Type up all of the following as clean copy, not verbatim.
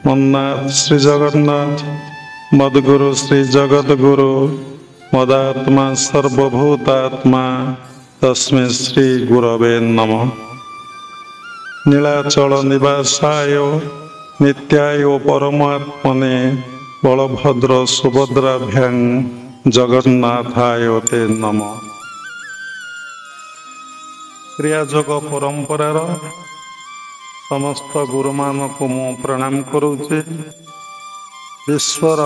मन्नाथ श्री जगन्नाथ मद्गुरु श्री जगद्गुरु मदात्मा सर्वभूतात्मा तस्मै श्री गुरवे नमः। नीलाचल निवासाय नित्याय परमात्मने बलभद्र सुभद्राभ्यां जगन्नाथाय ते नमः। क्रियायोग परंपरार समस्त गुरु मानक मु प्रणाम करुचे। विश्वर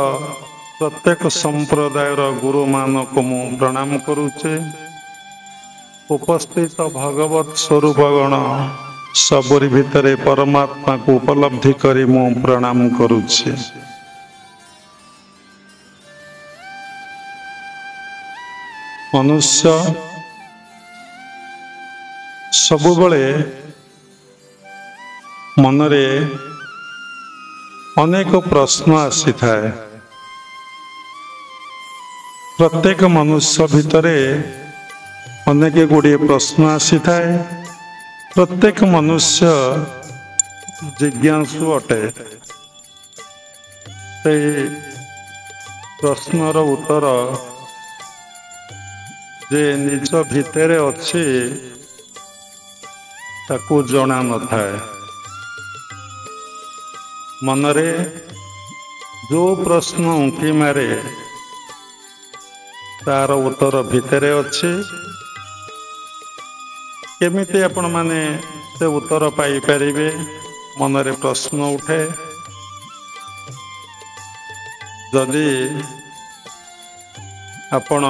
प्रत्येक संप्रदायर गुरु मानक मु प्रणाम करुचे। उपस्थित भगवत स्वरूपगण सबरी भितरे परमात्मा को उपलब्धि करी मु प्रणाम करुचे। मनुष्य सबुबले मनरे अनेक प्रश्न आसी थाए। प्रत्येक मनुष्य भितरे अनेक गुड़िए प्रश्न आसी थाए। प्रत्येक मनुष्य जिज्ञासु अटे। से प्रश्नर उत्तर जे निज भितरे अच्छी ताकू जना न थाए। मनरे जो प्रश्न उंकी मारे तार उत्तर भितरे अच्छे। केमिति आपण माने से उत्तर पाई परिबे? मनरे प्रश्न उठे। जदि आपण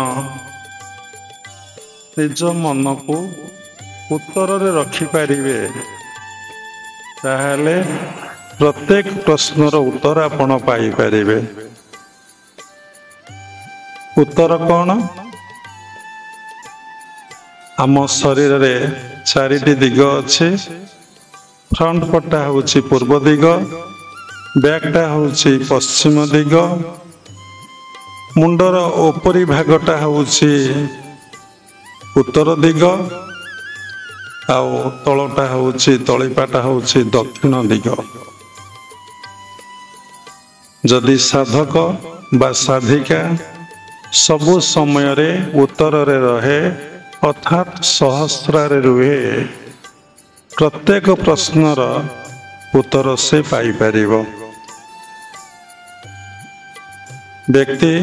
निज मन को उत्तर रे रखी पारिबे ताहले प्रत्येक प्रश्नर उत्तर आपण पाई परिबे। उत्तर कौन? आम शरीर रे चारिटी दिग अच्छे। फ्रंट पटा होची पूर्व दिग, बैकटा होची पश्चिम दिग, मुंडर ओपरी भागटा होची उत्तर दिग, आउ तलटा होची तळिपाटा होची दक्षिण दिग। जदि साधक बा साधिका सबु समय रे उत्तर रे रहे अर्थात सहस्रारे रुहे, प्रत्येक प्रश्नर उत्तर से पाई परिबो। व्यक्ति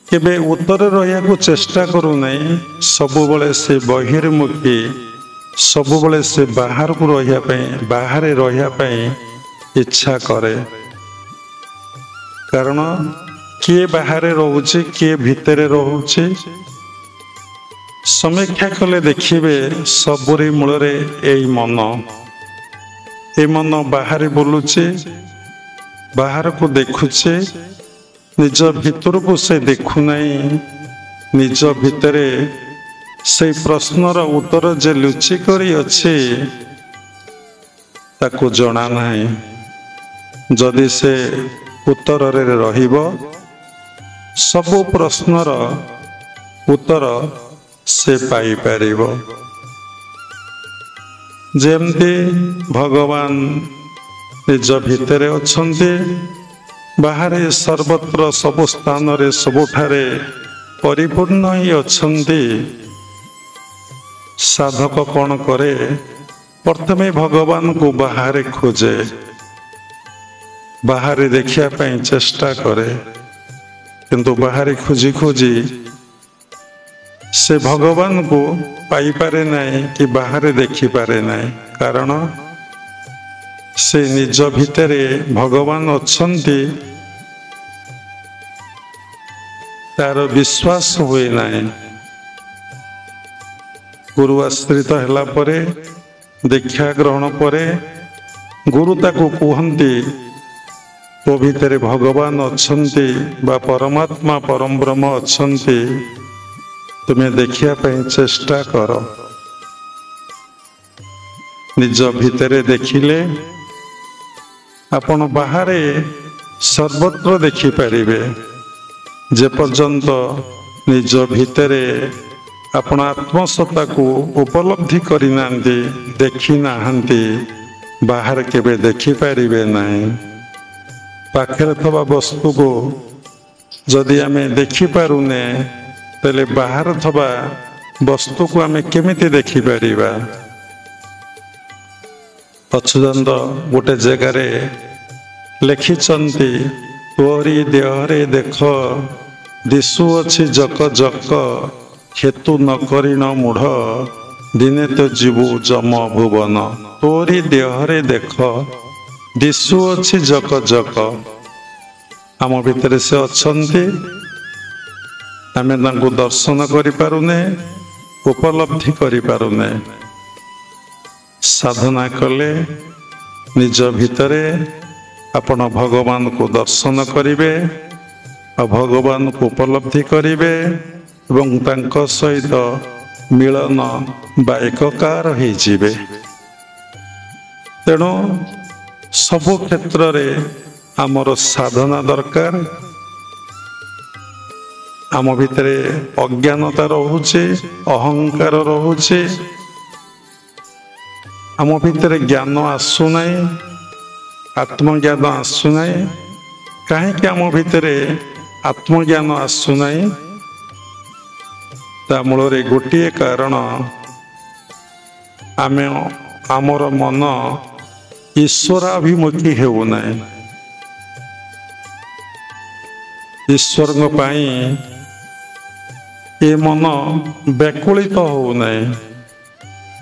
केबे उत्तर रहिया को चेष्टा करू नहीं। सबुबले से बहिर्मुखी, सबुबले से बाहर को रहिया पई, बाहरे रहिया पई इच्छा करे। कारण किए बाहरे रोचे किए भितरे रोचे समीक्षा कले देखिबे सबुरी मूल रे एई मन। ए मन बाहर बोलुचे, बाहर को देखुचे, निज भितर को से देखु नहीं। निज भितरे से प्रश्नर उत्तर जे लुचि करी अच्छे ताको जना नहीं। जदि से उत्तर रे रहिबो सबु प्रश्नर उत्तर से पाई परिबो। जेमती भगवान निज भितरे अछंती, बाहरे सर्वत्र सब स्थान रे सबुठारे परिपूर्ण ही अछंती। साधक कौन करे? प्रथमे भगवान को बाहरे खोजे, बाहरे देखिया पाई चेष्टा करे, किंतु बाहरे खोजी खोजी से भगवान को पाई पारे नहीं कि बाहरे देखी पारे नहीं। कारण से निज भितरे भगवान अछंती तार विश्वास हुए नहीं। गुरु आश्रित हैला परे, दीक्षा ग्रहण परे गुरु ताको कहंती तो भितरे भगवान अछंती बा परमात्मा परम ब्रह्म अछंती, तुम्हें देखिया पई चेष्टा कर। निज भितरे देखिले आपण बाहरे सर्वत्र देखि परिबे। जे पर्यंत निज भितरे आपण आत्मसत्ता को उपलब्धि करि नांती, देखि नाहंती, बाहर केबे देखि पारिबे नहीं। पाखरे थवा वस्तु को जदि आमे देखि पारुने तेले बाहर थवा वस्तु को आमे केमिति देखि पारिबा। अच्युतानंद गोटे जगार लिखिचंती तोरी देहरे देख दिशुअछि जक जक हेतु न करिन मूढ़ दिने तो जीवु जम भुवन। तोरी देहरे देख दिशुअछि जक जक आम भितर से अच्छन्ति आमे तांको दर्शन करि पारुने उपलब्धि करि पारुने। साधना कले निज भितरे आपण भगवान को दर्शन करिवे और भगवान को उपलब्धि करिवे एवं तांको सहित मिलन बा एककार हो जिवे। तेणु सबु क्षेत्र रे आमर साधना दरकार। आम भितरे अज्ञानता रहुचे अहंकार रहुचे आम भितर ज्ञान आसुना आत्मज्ञान आसुना कहीं आम भितर आत्मज्ञान आसुना ता मूल गोटे कारण आमे आमर मन ईश्वराभिमुखी होना। ईश्वर ये मन व्याकुलित होना।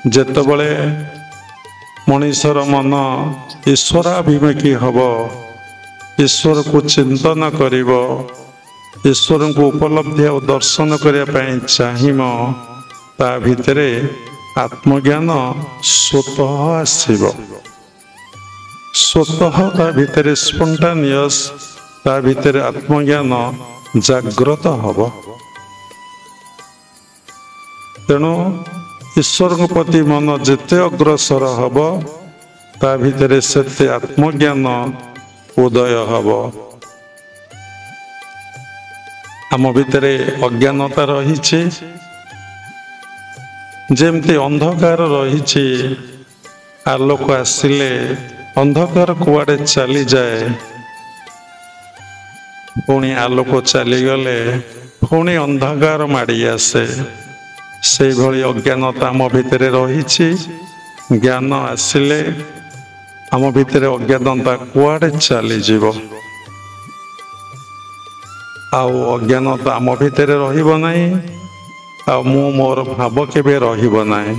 जेतबले मनीषर मन ईश्वराभिमुखी हब ईश्वर को चिंतन करिव ईश्वर को उपलब्धि और दर्शन करने चाहिम ता भितरे आत्मज्ञान स्वतः आसिब। स्वतः ता भितरे स्पॉन्टेनियस ता भितरे आत्मज्ञान जागृत हब। तेणु ईश्वर प्रति मन जिते अग्रसर हब ता भितरे सेते आत्मज्ञान उदय हब। आम भितरे अज्ञानता रही जेमती अंधकार रही आलोक आसिले अंधकार कुआडे चली जाए पुणी आलोक चली गले पुणी अंधकार माड़ी आसे। से भली अज्ञानता आम भितर रही ज्ञान आसिले आम भितर अज्ञानता कुआडे चली जीव आउ अज्ञानता आम भितर रहिब नाही आ मु मोर भाव केबे रहिब नाही।